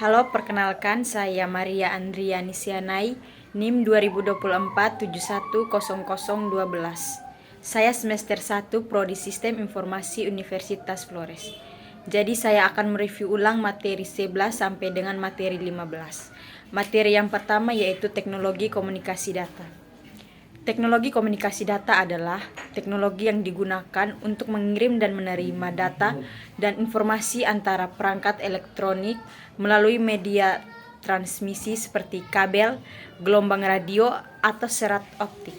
Halo, perkenalkan saya Maria Andriani Sianai, NIM 2024 710012. Saya semester 1 Prodi Sistem Informasi Universitas Flores. Jadi saya akan mereview ulang materi 11 sampai dengan materi 15. Materi yang pertama yaitu teknologi komunikasi data. Teknologi komunikasi data adalah teknologi yang digunakan untuk mengirim dan menerima data dan informasi antara perangkat elektronik melalui media transmisi seperti kabel, gelombang radio, atau serat optik.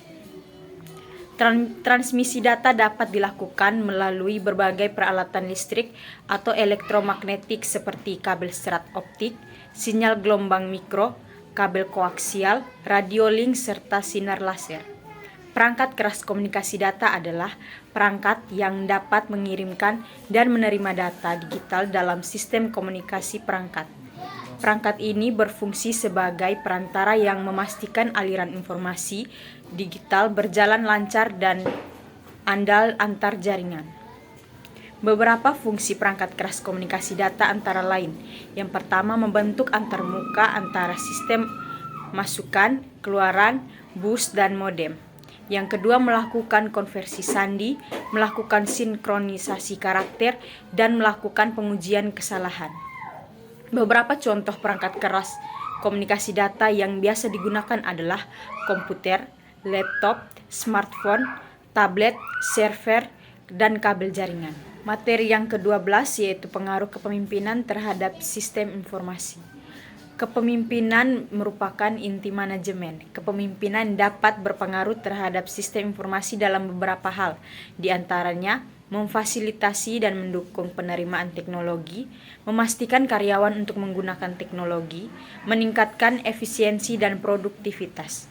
Transmisi data dapat dilakukan melalui berbagai peralatan listrik atau elektromagnetik seperti kabel serat optik, sinyal gelombang mikro, kabel koaksial, radio link, serta sinar laser. Perangkat keras komunikasi data adalah perangkat yang dapat mengirimkan dan menerima data digital dalam sistem komunikasi perangkat. Perangkat ini berfungsi sebagai perantara yang memastikan aliran informasi digital berjalan lancar dan andal antar jaringan. Beberapa fungsi perangkat keras komunikasi data antara lain. Yang pertama, membentuk antarmuka antara sistem masukan, keluaran, bus, dan modem. Yang kedua, melakukan konversi sandi, melakukan sinkronisasi karakter, dan melakukan pengujian kesalahan. Beberapa contoh perangkat keras komunikasi data yang biasa digunakan adalah komputer, laptop, smartphone, tablet, server, dan kabel jaringan. Materi yang ke-12 yaitu pengaruh kepemimpinan terhadap sistem informasi. Kepemimpinan merupakan inti manajemen. Kepemimpinan dapat berpengaruh terhadap sistem informasi dalam beberapa hal, di antaranya memfasilitasi dan mendukung penerimaan teknologi, memastikan karyawan untuk menggunakan teknologi, meningkatkan efisiensi dan produktivitas.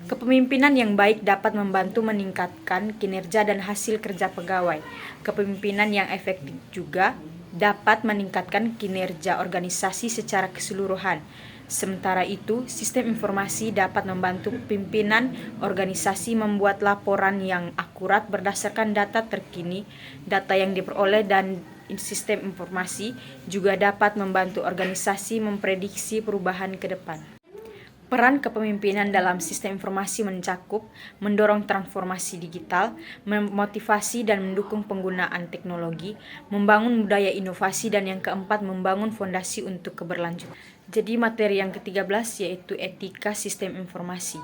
Kepemimpinan yang baik dapat membantu meningkatkan kinerja dan hasil kerja pegawai. Kepemimpinan yang efektif juga dapat meningkatkan kinerja organisasi secara keseluruhan. Sementara itu, sistem informasi dapat membantu pimpinan organisasi membuat laporan yang akurat berdasarkan data terkini, data yang diperoleh, dan sistem informasi juga dapat membantu organisasi memprediksi perubahan ke depan. Peran kepemimpinan dalam sistem informasi mencakup mendorong transformasi digital, memotivasi dan mendukung penggunaan teknologi, membangun budaya inovasi, dan yang keempat, membangun fondasi untuk keberlanjutan. Jadi materi yang ke-13 yaitu etika sistem informasi.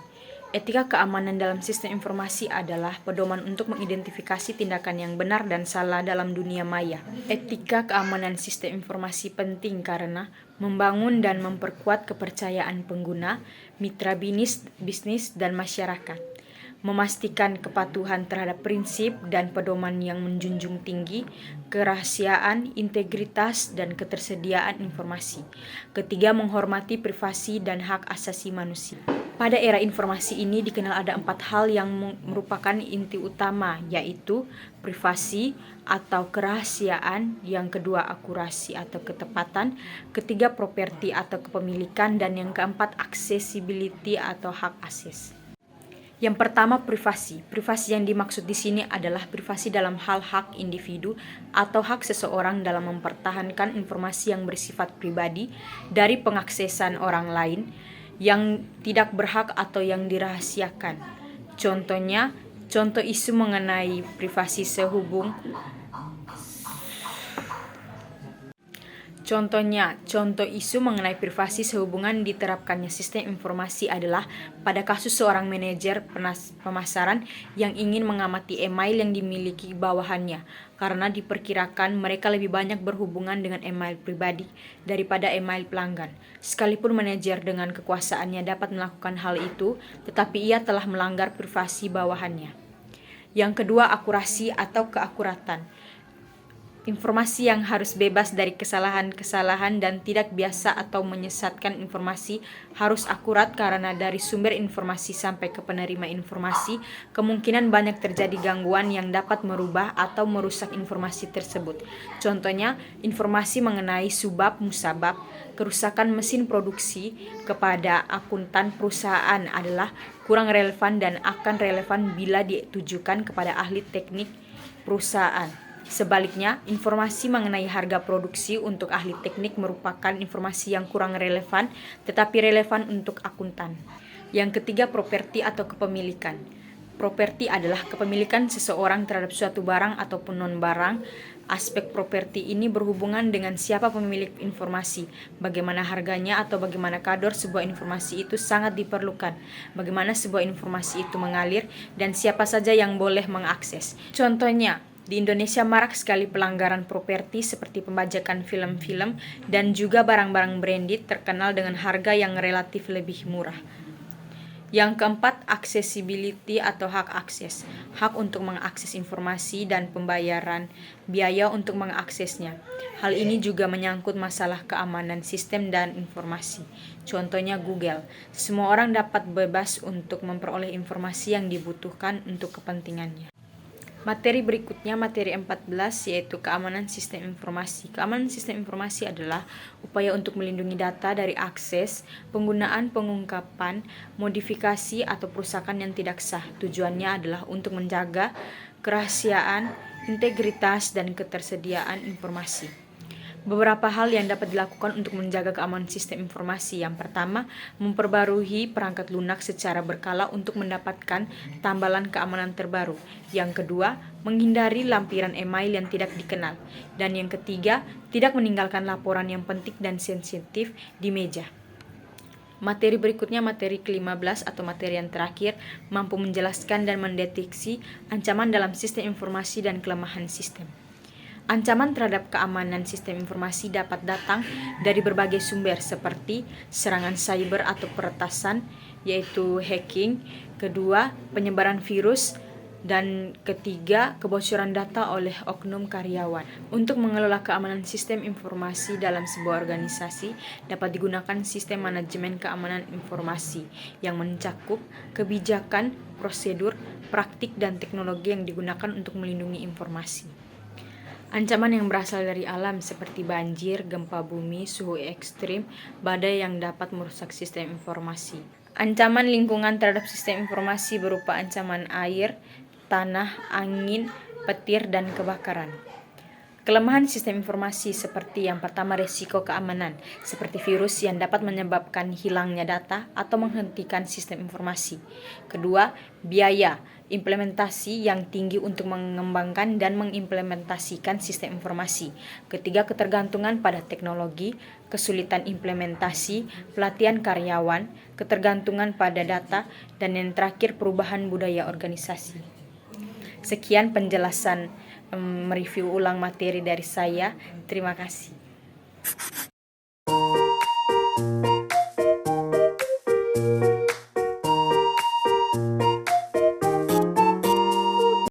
Etika keamanan dalam sistem informasi adalah pedoman untuk mengidentifikasi tindakan yang benar dan salah dalam dunia maya. Etika keamanan sistem informasi penting karena membangun dan memperkuat kepercayaan pengguna, mitra bisnis, dan masyarakat. Memastikan kepatuhan terhadap prinsip dan pedoman yang menjunjung tinggi kerahasiaan, integritas, dan ketersediaan informasi. Ketiga, menghormati privasi dan hak asasi manusia. Pada era informasi ini dikenal ada 4 hal yang merupakan inti utama, yaitu privasi atau kerahasiaan, yang kedua akurasi atau ketepatan, ketiga properti atau kepemilikan, dan yang keempat accessibility atau hak akses. Yang pertama, privasi. Privasi yang dimaksud di sini adalah privasi dalam hal hak individu atau hak seseorang dalam mempertahankan informasi yang bersifat pribadi dari pengaksesan orang lain yang tidak berhak atau yang dirahasiakan. Contoh isu mengenai privasi sehubungan diterapkannya sistem informasi adalah pada kasus seorang manajer pemasaran yang ingin mengamati email yang dimiliki bawahannya, karena diperkirakan mereka lebih banyak berhubungan dengan email pribadi daripada email pelanggan. Sekalipun manajer dengan kekuasaannya dapat melakukan hal itu, tetapi ia telah melanggar privasi bawahannya. Yang kedua, akurasi atau keakuratan. Informasi yang harus bebas dari kesalahan-kesalahan dan tidak biasa atau menyesatkan. Informasi harus akurat karena dari sumber informasi sampai ke penerima informasi kemungkinan banyak terjadi gangguan yang dapat merubah atau merusak informasi tersebut. Contohnya, informasi mengenai musabab, kerusakan mesin produksi kepada akuntan perusahaan adalah kurang relevan dan akan relevan bila ditujukan kepada ahli teknik perusahaan. Sebaliknya, informasi mengenai harga produksi untuk ahli teknik merupakan informasi yang kurang relevan, tetapi relevan untuk akuntan. Yang ketiga, properti atau kepemilikan. Properti adalah kepemilikan seseorang terhadap suatu barang ataupun non-barang. Aspek properti ini berhubungan dengan siapa pemilik informasi, bagaimana harganya atau bagaimana kadar sebuah informasi itu sangat diperlukan, bagaimana sebuah informasi itu mengalir, dan siapa saja yang boleh mengakses. Contohnya, di Indonesia marak sekali pelanggaran properti seperti pembajakan film-film dan juga barang-barang branded terkenal dengan harga yang relatif lebih murah. Yang keempat, accessibility atau hak akses. Hak untuk mengakses informasi dan pembayaran biaya untuk mengaksesnya. Hal ini juga menyangkut masalah keamanan sistem dan informasi. Contohnya Google. Semua orang dapat bebas untuk memperoleh informasi yang dibutuhkan untuk kepentingannya. Materi berikutnya, materi 14, yaitu keamanan sistem informasi. Keamanan sistem informasi adalah upaya untuk melindungi data dari akses, penggunaan, pengungkapan, modifikasi, atau perusakan yang tidak sah. Tujuannya adalah untuk menjaga kerahasiaan, integritas, dan ketersediaan informasi. Beberapa hal yang dapat dilakukan untuk menjaga keamanan sistem informasi. Yang pertama, memperbarui perangkat lunak secara berkala untuk mendapatkan tambalan keamanan terbaru. Yang kedua, menghindari lampiran email yang tidak dikenal. Dan yang ketiga, tidak meninggalkan laporan yang penting dan sensitif di meja. Materi berikutnya, materi ke-15 atau materi yang terakhir, mampu menjelaskan dan mendeteksi ancaman dalam sistem informasi dan kelemahan sistem. Ancaman terhadap keamanan sistem informasi dapat datang dari berbagai sumber seperti serangan cyber atau peretasan, yaitu hacking, kedua, penyebaran virus, dan ketiga, kebocoran data oleh oknum karyawan. Untuk mengelola keamanan sistem informasi dalam sebuah organisasi, dapat digunakan sistem manajemen keamanan informasi yang mencakup kebijakan, prosedur, praktik, dan teknologi yang digunakan untuk melindungi informasi. Ancaman yang berasal dari alam seperti banjir, gempa bumi, suhu ekstrim, badai yang dapat merusak sistem informasi. Ancaman lingkungan terhadap sistem informasi berupa ancaman air, tanah, angin, petir, dan kebakaran. Kelemahan sistem informasi seperti yang pertama, risiko keamanan, seperti virus yang dapat menyebabkan hilangnya data atau menghentikan sistem informasi. Kedua, biaya, implementasi yang tinggi untuk mengembangkan dan mengimplementasikan sistem informasi. Ketiga, ketergantungan pada teknologi, kesulitan implementasi, pelatihan karyawan, ketergantungan pada data, dan yang terakhir, perubahan budaya organisasi. Sekian penjelasan mereview ulang materi dari saya. Terima kasih.